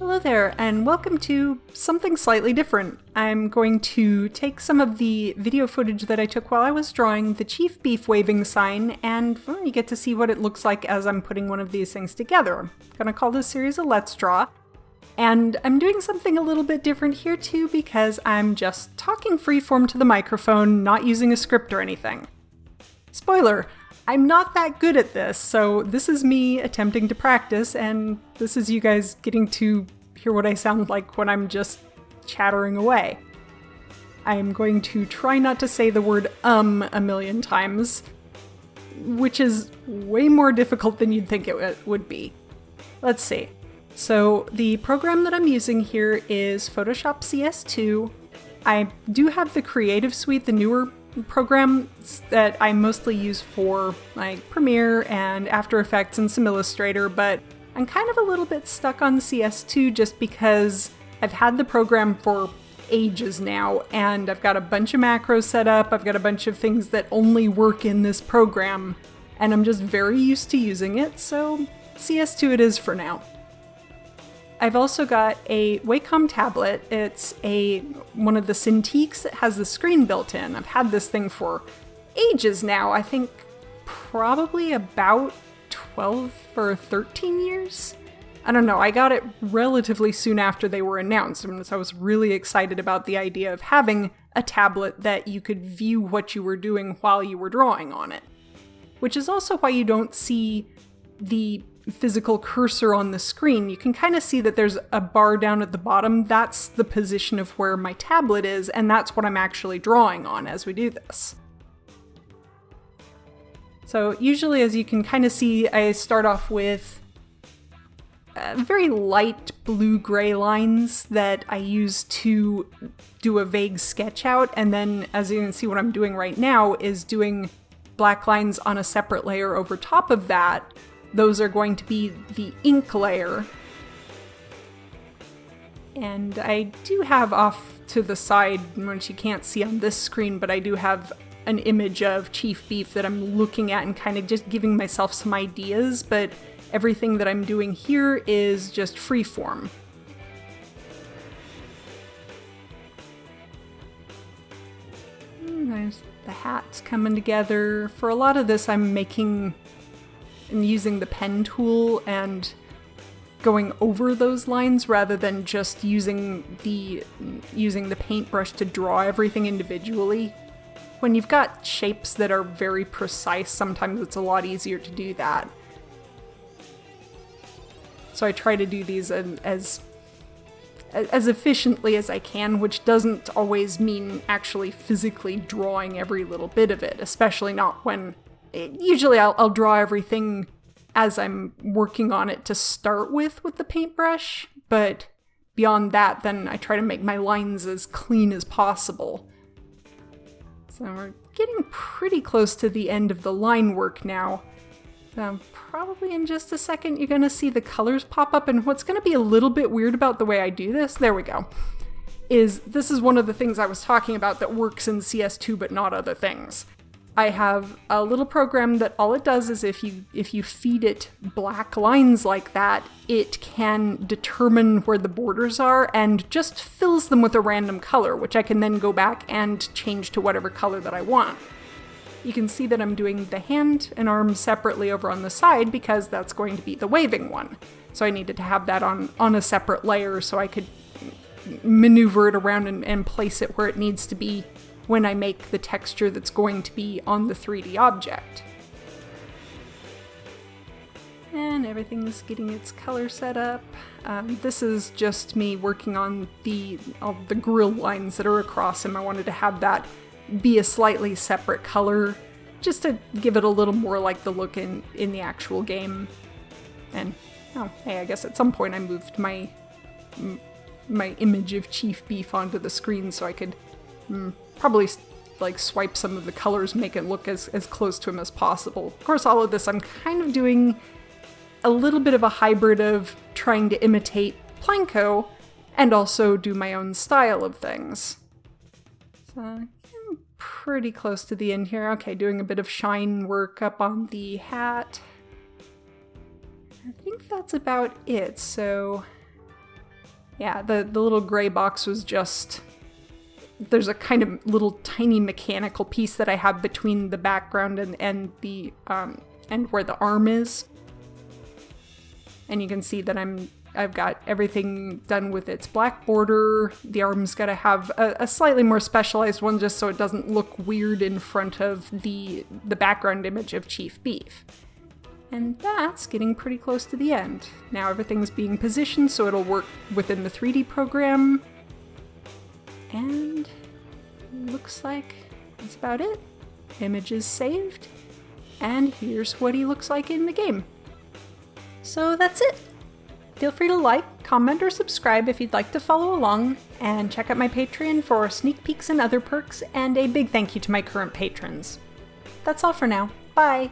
Hello there, and welcome to something slightly different. I'm going to take some of the video footage that I took while I was drawing the Chief Beef waving sign, and well, you get to see what it looks like as I'm putting one of these things together. I'm gonna call this series a Let's Draw, and I'm doing something a little bit different here too because I'm just talking freeform to the microphone, not using a script or anything. Spoiler! I'm not that good at this, so this is me attempting to practice, and this is you guys getting to hear what I sound like when I'm just chattering away. I'm going to try not to say the word a million times, which is way more difficult than you'd think it would be. Let's see. So the program that I'm using here is Photoshop CS2. I do have the Creative Suite, the newer programs that I mostly use for like Premiere and After Effects and some Illustrator, but I'm kind of a little bit stuck on CS2 just because I've had the program for ages now and I've got a bunch of macros set up, I've got a bunch of things that only work in this program, and I'm just very used to using it, so CS2 it is for now. I've also got a Wacom tablet. It's one of the Cintiqs that has the screen built in. I've had this thing for ages now. I think probably about 12 or 13 years. I don't know. I got it relatively soon after they were announced, and so I was really excited about the idea of having a tablet that you could view what you were doing while you were drawing on it. Which is also why you don't see the physical cursor on the screen. You can kind of see that there's a bar down at the bottom. That's the position of where my tablet is, and that's what I'm actually drawing on as we do this. So usually, as you can kind of see, I start off with very light blue-gray lines that I use to do a vague sketch out, and then as you can see what I'm doing right now is doing black lines on a separate layer over top of that. Those are going to be the ink layer. And I do have off to the side, which you can't see on this screen, but I do have an image of Chief Beef that I'm looking at and kind of just giving myself some ideas, but everything that I'm doing here is just freeform. There's the hats coming together. For a lot of this I'm making and using the pen tool and going over those lines rather than just using the paintbrush to draw everything individually. When you've got shapes that are very precise, sometimes it's a lot easier to do that. So I try to do these as efficiently as I can, which doesn't always mean actually physically drawing every little bit of it, especially not when usually I'll draw everything as I'm working on it to start with the paintbrush, but beyond that, then I try to make my lines as clean as possible. So we're getting pretty close to the end of the line work now. Probably in just a second you're going to see the colors pop up, and what's going to be a little bit weird about the way I do this, there we go, is this is one of the things I was talking about that works in CS2 but not other things. I have a little program that all it does is if you feed it black lines like that, it can determine where the borders are and just fills them with a random color, which I can then go back and change to whatever color that I want. You can see that I'm doing the hand and arm separately over on the side because that's going to be the waving one. So I needed to have that on a separate layer so I could maneuver it around and place it where it needs to be when I make the texture that's going to be on the 3D object. And everything's getting its color set up. This is just me working on all the grill lines that are across him. I wanted to have that be a slightly separate color, just to give it a little more like the look in the actual game. And, oh, hey, I guess at some point I moved my image of Chief Beef onto the screen so I could probably like swipe some of the colors, make it look as close to him as possible. Of course, all of this I'm kind of doing a little bit of a hybrid of trying to imitate Planko and also do my own style of things. So I'm pretty close to the end here. Okay, doing a bit of shine work up on the hat. I think that's about it, so Yeah, the little gray box was just... There's a kind of little tiny mechanical piece that I have between the background and the and where the arm is. And you can see that I've got everything done with its black border. The arm's got to have a slightly more specialized one just so it doesn't look weird in front of the background image of Chief Beef. And that's getting pretty close to the end. Now everything's being positioned so it'll work within the 3D program. And looks like that's about it. Image is saved. And here's what he looks like in the game. So that's it. Feel free to like, comment, or subscribe if you'd like to follow along, and check out my Patreon for sneak peeks and other perks, and a big thank you to my current patrons. That's all for now. Bye!